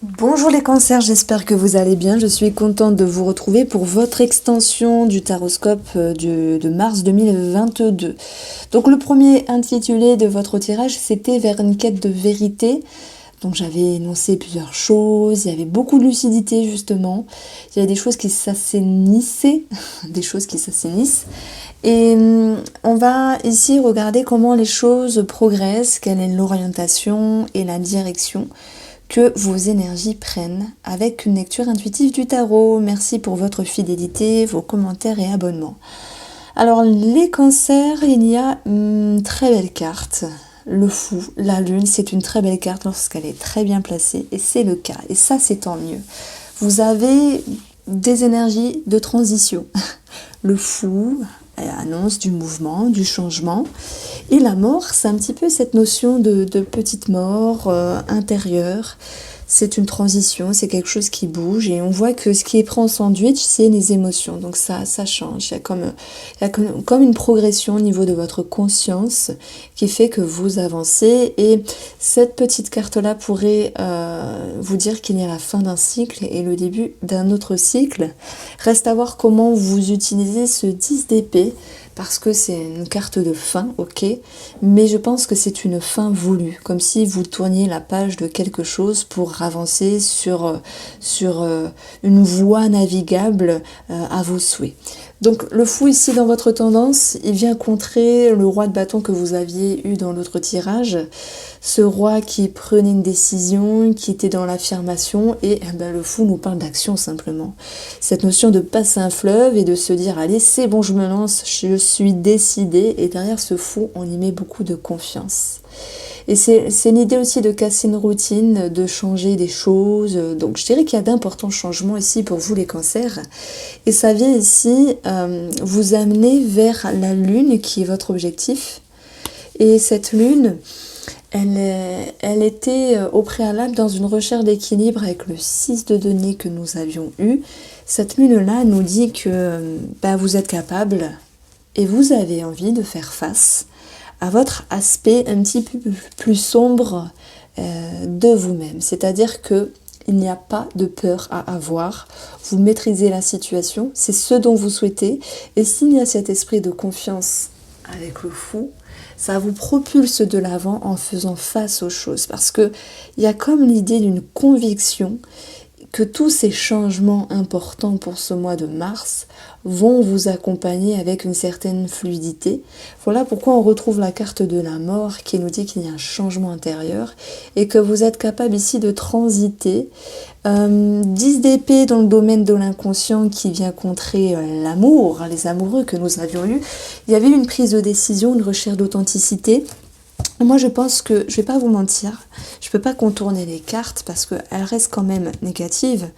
Bonjour les cancers, j'espère que vous allez bien. Je suis contente de vous retrouver pour votre extension du taroscope de mars 2022. Donc le premier intitulé de votre tirage, c'était vers une quête de vérité. Donc j'avais énoncé plusieurs choses, il y avait beaucoup de lucidité justement. Il y avait des choses qui s'assainissaient, des choses qui s'assainissent. Et on va ici regarder comment les choses progressent, quelle est l'orientation et la direction que vos énergies prennent avec une lecture intuitive du tarot. Merci pour votre fidélité, vos commentaires et abonnements. Alors les cancers, il y a une très belle carte. Le fou, la lune, c'est une très belle carte lorsqu'elle est très bien placée et c'est le cas. Et ça, c'est tant mieux. Vous avez des énergies de transition. Le fou annonce du mouvement, du changement. Et la mort, c'est un petit peu cette notion de petite mort intérieure. C'est une transition, c'est quelque chose qui bouge et on voit que ce qui est pris en sandwich, c'est les émotions. Donc ça change. Il y a comme une progression au niveau de votre conscience qui fait que vous avancez. Et cette petite carte-là pourrait vous dire qu'il y a la fin d'un cycle et le début d'un autre cycle. Reste à voir comment vous utilisez ce 10 d'épée. Parce que c'est une carte de fin, ok, mais je pense que c'est une fin voulue, comme si vous tourniez la page de quelque chose pour avancer sur une voie navigable à vos souhaits. Donc le fou ici dans votre tendance, il vient contrer le roi de bâton que vous aviez eu dans l'autre tirage. Ce roi qui prenait une décision, qui était dans l'affirmation, et le fou nous parle d'action simplement. Cette notion de passer un fleuve et de se dire allez c'est bon je me lance, je suis décidée, et derrière ce fou on y met beaucoup de confiance. Et c'est l'idée aussi de casser une routine, de changer des choses. Donc je dirais qu'il y a d'importants changements ici pour vous les cancers. Et ça vient ici vous amener vers la lune qui est votre objectif. Et cette lune, elle était au préalable dans une recherche d'équilibre avec le 6 de denier que nous avions eu. Cette lune-là nous dit que vous êtes capable et vous avez envie de faire face à votre aspect un petit peu plus sombre de vous-même. C'est-à-dire que il n'y a pas de peur à avoir. Vous maîtrisez la situation, c'est ce dont vous souhaitez. Et s'il y a cet esprit de confiance avec le fou, ça vous propulse de l'avant en faisant face aux choses. Parce qu'il y a comme l'idée d'une conviction que tous ces changements importants pour ce mois de mars vont vous accompagner avec une certaine fluidité. Voilà pourquoi on retrouve la carte de la mort qui nous dit qu'il y a un changement intérieur et que vous êtes capable ici de transiter. 10 d'épée dans le domaine de l'inconscient qui vient contrer l'amour, les amoureux que nous avions eus. Il y avait une prise de décision, une recherche d'authenticité. Moi, je pense que, je vais pas vous mentir, je peux pas contourner les cartes parce qu'elles restent quand même négatives.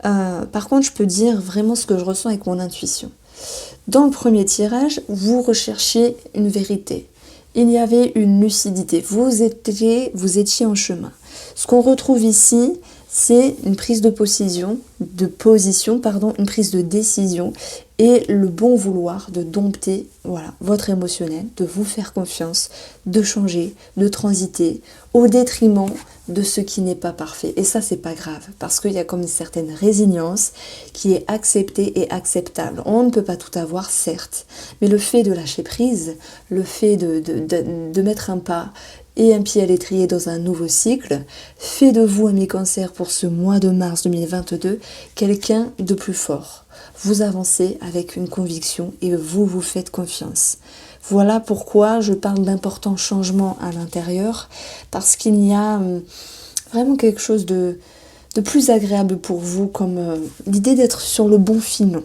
Par contre, je peux dire vraiment ce que je ressens avec mon intuition. Dans le premier tirage, vous recherchiez une vérité. Il y avait une lucidité. Vous étiez en chemin. Ce qu'on retrouve ici, c'est une prise de position, une prise de décision et le bon vouloir de dompter votre émotionnel, de vous faire confiance, de changer, de transiter au détriment de ce qui n'est pas parfait. Et ça, c'est pas grave parce qu'il y a comme une certaine résilience qui est acceptée et acceptable. On ne peut pas tout avoir, certes, mais le fait de lâcher prise, le fait de mettre un pas et un pied à l'étrier dans un nouveau cycle, fait de vous, amis cancer, pour ce mois de mars 2022, quelqu'un de plus fort. Vous avancez avec une conviction et vous faites confiance. Voilà pourquoi je parle d'importants changements à l'intérieur, parce qu'il y a vraiment quelque chose de plus agréable pour vous, comme l'idée d'être sur le bon filon.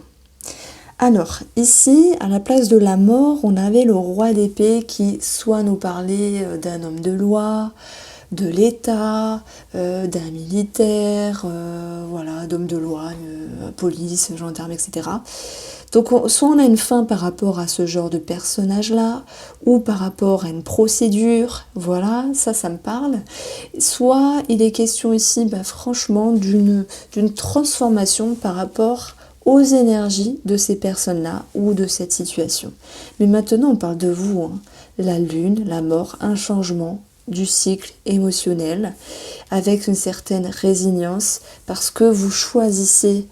Alors, ici, à la place de la mort, on avait le roi d'épée qui soit nous parlait d'un homme de loi, de l'État, d'un militaire, d'homme de loi, police, gendarme, etc. Donc, soit on a une fin par rapport à ce genre de personnage-là, ou par rapport à une procédure, voilà, ça me parle. Soit il est question ici, franchement, d'une transformation par rapport aux énergies de ces personnes-là ou de cette situation. Mais maintenant, on parle de vous, la lune, la mort, un changement du cycle émotionnel avec une certaine résilience parce que vous choisissez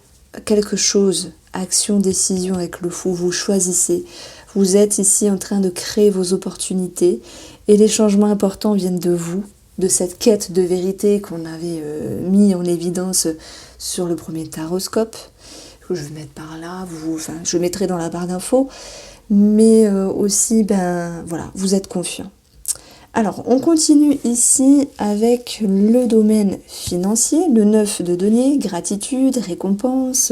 quelque chose, action, décision avec le fou, vous choisissez. Vous êtes ici en train de créer vos opportunités et les changements importants viennent de vous, de cette quête de vérité qu'on avait mis en évidence sur le premier taroscope. Je vais mettre par là, je mettrai dans la barre d'infos, mais aussi, voilà, vous êtes confiant. Alors, on continue ici avec le domaine financier, le 9 de denier, gratitude, récompense,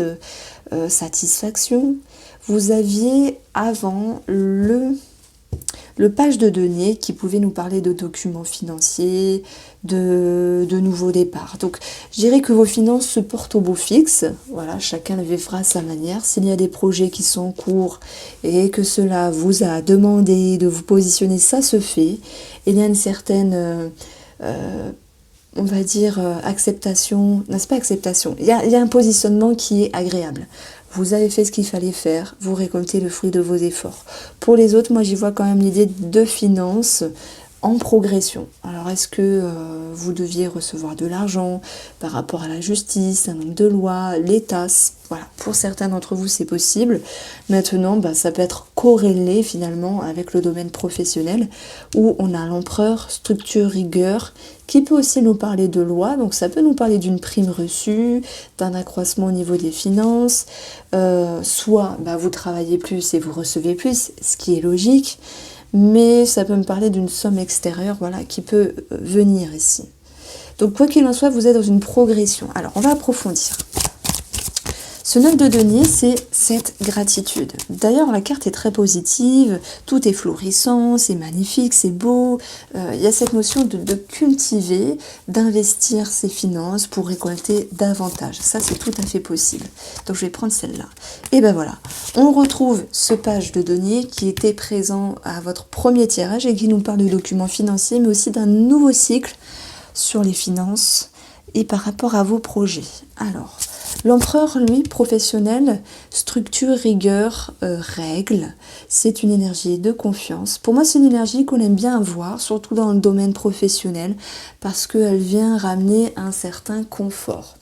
satisfaction. Vous aviez avant le page de denier qui pouvait nous parler de documents financiers, de nouveaux départs. Donc, je dirais que vos finances se portent au beau fixe. Voilà, chacun le vivra à sa manière. S'il y a des projets qui sont en cours et que cela vous a demandé de vous positionner, ça se fait. Il y a une certaine, on va dire, acceptation. Non, c'est pas acceptation. Il y a un positionnement qui est agréable. Vous avez fait ce qu'il fallait faire, vous récoltez le fruit de vos efforts. Pour les autres, moi j'y vois quand même l'idée de finances en progression. Alors est-ce que vous deviez recevoir de l'argent par rapport à la justice, un nombre de lois, l'État? Voilà, pour certains d'entre vous c'est possible. Maintenant, ça peut être corrélé finalement avec le domaine professionnel où on a l'empereur, structure, rigueur, qui peut aussi nous parler de loi. Donc ça peut nous parler d'une prime reçue, d'un accroissement au niveau des finances, soit vous travaillez plus et vous recevez plus, ce qui est logique. Mais ça peut me parler d'une somme extérieure, voilà, qui peut venir ici. Donc quoi qu'il en soit, vous êtes dans une progression. Alors, on va approfondir. Ce 9 de denier, c'est cette gratitude. D'ailleurs, la carte est très positive, tout est florissant, c'est magnifique, c'est beau. Il y a cette notion de cultiver, d'investir ses finances pour récolter davantage. Ça, c'est tout à fait possible. Donc, je vais prendre celle-là. Et voilà, on retrouve ce page de denier qui était présent à votre premier tirage et qui nous parle de documents financiers, mais aussi d'un nouveau cycle sur les finances et par rapport à vos projets. Alors, l'empereur, lui, professionnel, structure, rigueur, règle, c'est une énergie de confiance. Pour moi, c'est une énergie qu'on aime bien avoir, surtout dans le domaine professionnel, parce qu'elle vient ramener un certain confort.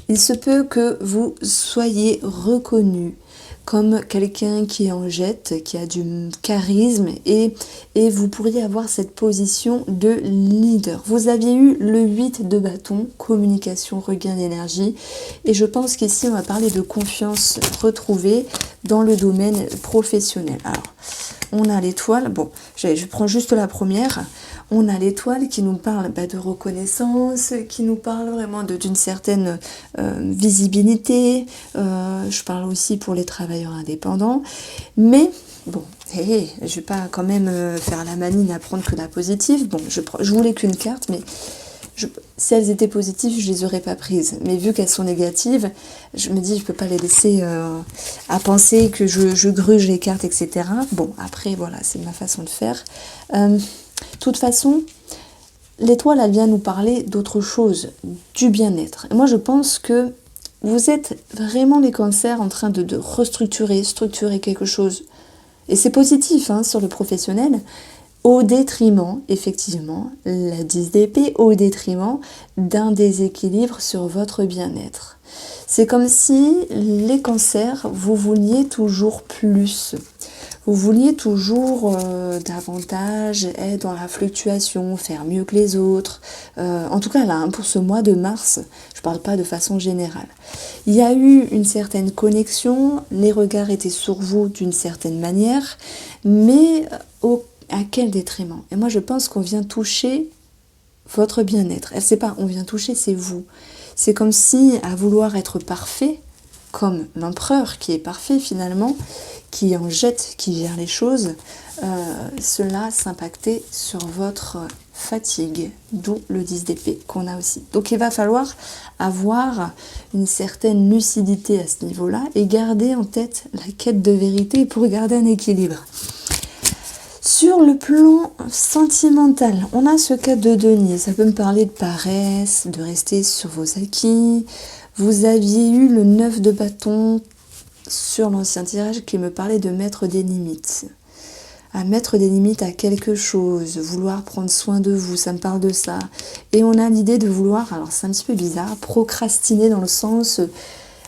Il se peut que vous soyez reconnu comme quelqu'un qui en jette, qui a du charisme et vous pourriez avoir cette position de leader. Vous aviez eu le 8 de bâton, communication, regain d'énergie et je pense qu'ici on va parler de confiance retrouvée dans le domaine professionnel. Alors, on a l'étoile, bon, je prends juste la première. On a l'étoile qui nous parle de reconnaissance, qui nous parle vraiment d'une certaine visibilité. Je parle aussi pour les travailleurs indépendants. Mais, bon, je vais pas quand même faire la manine à prendre que la positive. Bon, je voulais qu'une carte, mais si elles étaient positives, je les aurais pas prises. Mais vu qu'elles sont négatives, je me dis, je peux pas les laisser à penser que je gruge les cartes, etc. Bon, après, voilà, c'est ma façon de faire. De toute façon, l'étoile, elle vient nous parler d'autre chose, du bien-être. Et moi, je pense que vous êtes vraiment les cancers en train de structurer quelque chose. Et c'est positif sur le professionnel, au détriment, effectivement, la 10 d'épée, au détriment d'un déséquilibre sur votre bien-être. C'est comme si les cancers, vous vouliez toujours plus. Vous vouliez toujours davantage être dans la fluctuation, faire mieux que les autres. En tout cas, là, pour ce mois de mars, je ne parle pas de façon générale. Il y a eu une certaine connexion, les regards étaient sur vous d'une certaine manière, mais à quel détriment? Et moi, je pense qu'on vient toucher votre bien-être. C'est pas on vient toucher, c'est vous. C'est comme si, à vouloir être parfait, comme l'empereur qui est parfait finalement, qui en jette, qui gère les choses, cela s'impactait sur votre fatigue, d'où le 10 d'épée qu'on a aussi. Donc il va falloir avoir une certaine lucidité à ce niveau-là et garder en tête la quête de vérité pour garder un équilibre. Sur le plan sentimental, on a ce cas de denier, ça peut me parler de paresse, de rester sur vos acquis. Vous aviez eu le 9 de bâton sur l'ancien tirage qui me parlait de mettre des limites. à mettre des limites à quelque chose, vouloir prendre soin de vous, ça me parle de ça. Et on a l'idée de vouloir, alors c'est un petit peu bizarre, procrastiner dans le sens,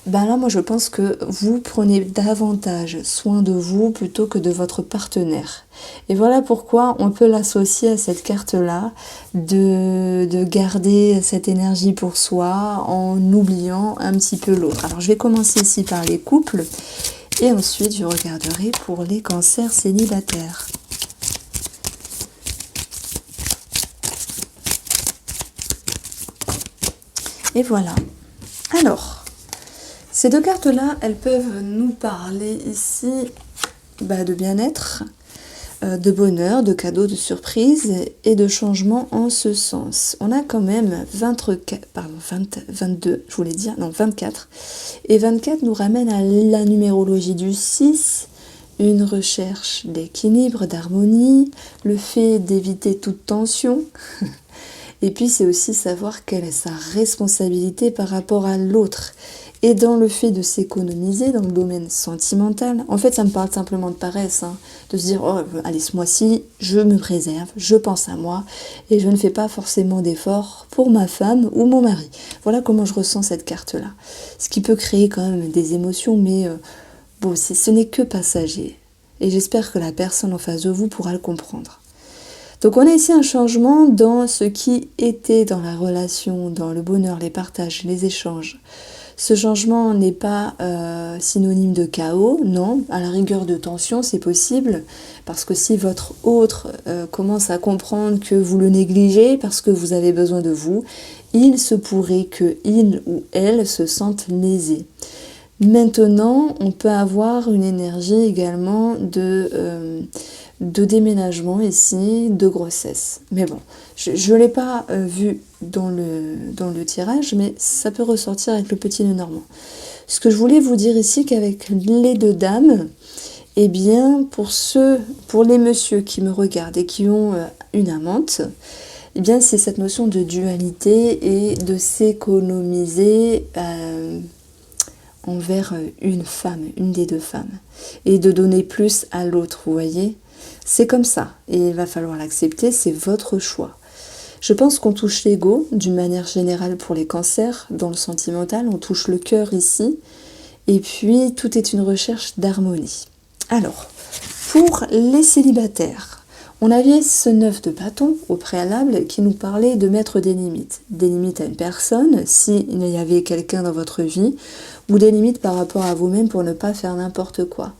ben là moi je pense que vous prenez davantage soin de vous plutôt que de votre partenaire. Et voilà pourquoi on peut l'associer à cette carte-là, de garder cette énergie pour soi en oubliant un petit peu l'autre. Alors je vais commencer ici par les couples. Et ensuite, je regarderai pour les cancers célibataires. Et voilà. Alors, ces deux cartes-là, elles peuvent nous parler ici de bien-être, de bonheur, de cadeaux, de surprises et de changements en ce sens. On a quand même 22, je voulais dire, non 24. Et 24 nous ramène à la numérologie du 6, une recherche d'équilibre, d'harmonie, le fait d'éviter toute tension. Et puis c'est aussi savoir quelle est sa responsabilité par rapport à l'autre. Et dans le fait de s'économiser dans le domaine sentimental, en fait ça me parle simplement de paresse, de se dire oh allez ce mois-ci je me préserve, je pense à moi et je ne fais pas forcément d'efforts pour ma femme ou mon mari. Voilà comment je ressens cette carte-là. Ce qui peut créer quand même des émotions, mais ce n'est que passager. Et j'espère que la personne en face de vous pourra le comprendre. Donc on a ici un changement dans ce qui était dans la relation, dans le bonheur, les partages, les échanges. Ce changement n'est pas synonyme de chaos, non, à la rigueur de tension, c'est possible, parce que si votre autre commence à comprendre que vous le négligez parce que vous avez besoin de vous, il se pourrait que il ou elle se sente lésé. Maintenant, on peut avoir une énergie également de déménagement ici, de grossesse. Mais bon, je ne l'ai pas vu dans le tirage, mais ça peut ressortir avec le petit nœud normand. Ce que je voulais vous dire ici, qu'avec les deux dames, eh bien, pour les messieurs qui me regardent et qui ont une amante, eh bien, c'est cette notion de dualité et de s'économiser envers une femme, une des deux femmes, et de donner plus à l'autre, vous voyez. C'est comme ça, et il va falloir l'accepter, c'est votre choix. Je pense qu'on touche l'ego, d'une manière générale pour les cancers, dans le sentimental, on touche le cœur ici, et puis tout est une recherche d'harmonie. Alors, pour les célibataires, on avait ce 9 de bâton au préalable qui nous parlait de mettre des limites à une personne, s'il y avait quelqu'un dans votre vie, ou des limites par rapport à vous-même pour ne pas faire n'importe quoi.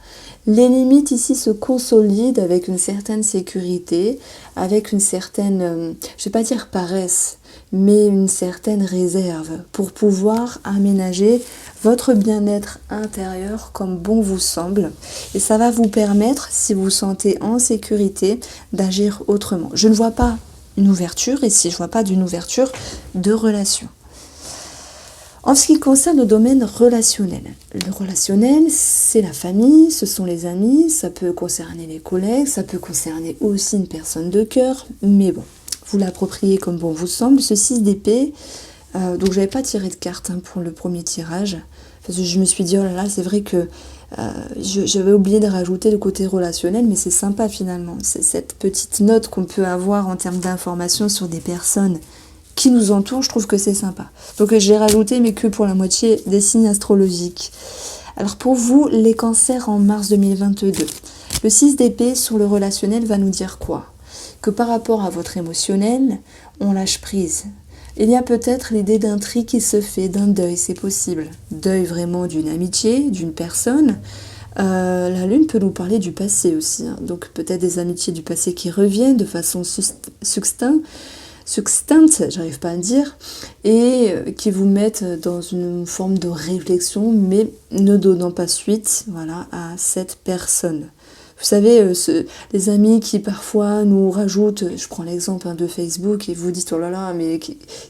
Les limites ici se consolident avec une certaine sécurité, avec une certaine, je vais pas dire paresse, mais une certaine réserve pour pouvoir aménager votre bien-être intérieur comme bon vous semble. Et ça va vous permettre, si vous vous sentez en sécurité, d'agir autrement. Je ne vois pas une ouverture ici, je ne vois pas d'une ouverture de relation. En ce qui concerne le domaine relationnel, le relationnel, c'est la famille, ce sont les amis, ça peut concerner les collègues, ça peut concerner aussi une personne de cœur, mais bon, vous l'appropriez comme bon vous semble. Ce 6 d'épée, donc je n'avais pas tiré de carte pour le premier tirage, parce que je me suis dit, oh là là, c'est vrai que j'avais oublié de rajouter le côté relationnel, mais c'est sympa finalement, c'est cette petite note qu'on peut avoir en termes d'informations sur des personnes qui nous entourent, je trouve que c'est sympa. Donc j'ai rajouté, mais que pour la moitié des signes astrologiques. Alors pour vous, les cancers en mars 2022, le 6 d'épée sur le relationnel va nous dire quoi? Que par rapport à votre émotionnel, on lâche prise. Il y a peut-être l'idée d'un tri qui se fait, d'un deuil, c'est possible. Deuil vraiment d'une amitié, d'une personne. La lune peut nous parler du passé aussi, donc peut-être des amitiés du passé qui reviennent de façon succincte, j'arrive pas à le dire, et qui vous mettent dans une forme de réflexion, mais ne donnant pas suite, voilà, à cette personne. Vous savez, les amis qui parfois nous rajoutent, je prends l'exemple de Facebook, et vous dites, oh là là, mais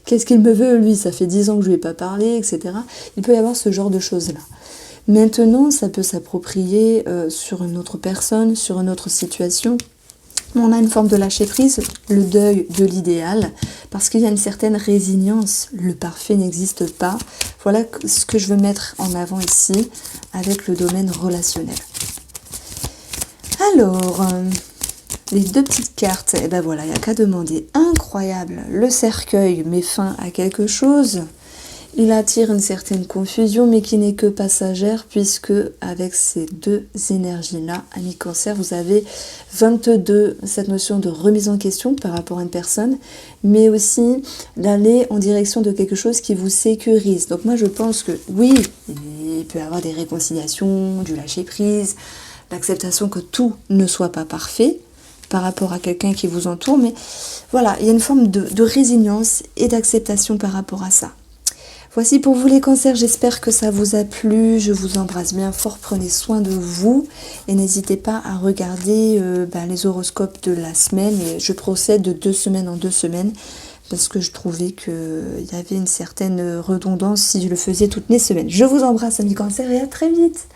qu'est-ce qu'il me veut, lui, ça fait 10 ans que je lui ai pas parlé, etc. Il peut y avoir ce genre de choses-là. Maintenant, ça peut s'approprier sur une autre personne, sur une autre situation. On a une forme de lâcher prise, le deuil de l'idéal, parce qu'il y a une certaine résilience. Le parfait n'existe pas. Voilà ce que je veux mettre en avant ici avec le domaine relationnel. Alors, Les deux petites cartes, et ben voilà, il n'y a qu'à demander. Incroyable, le cercueil met fin à quelque chose. Il attire une certaine confusion, mais qui n'est que passagère, puisque avec ces deux énergies-là, ami Cancer, vous avez 22, cette notion de remise en question par rapport à une personne, mais aussi d'aller en direction de quelque chose qui vous sécurise. Donc moi, je pense que oui, il peut y avoir des réconciliations, du lâcher-prise, l'acceptation que tout ne soit pas parfait par rapport à quelqu'un qui vous entoure, mais voilà, il y a une forme de résilience et d'acceptation par rapport à ça. Voici pour vous les cancers, j'espère que ça vous a plu, je vous embrasse bien fort, prenez soin de vous et n'hésitez pas à regarder les horoscopes de la semaine. Et je procède de 2 semaines en 2 semaines parce que je trouvais qu'il y avait une certaine redondance si je le faisais toutes les semaines. Je vous embrasse amis cancers et à très vite.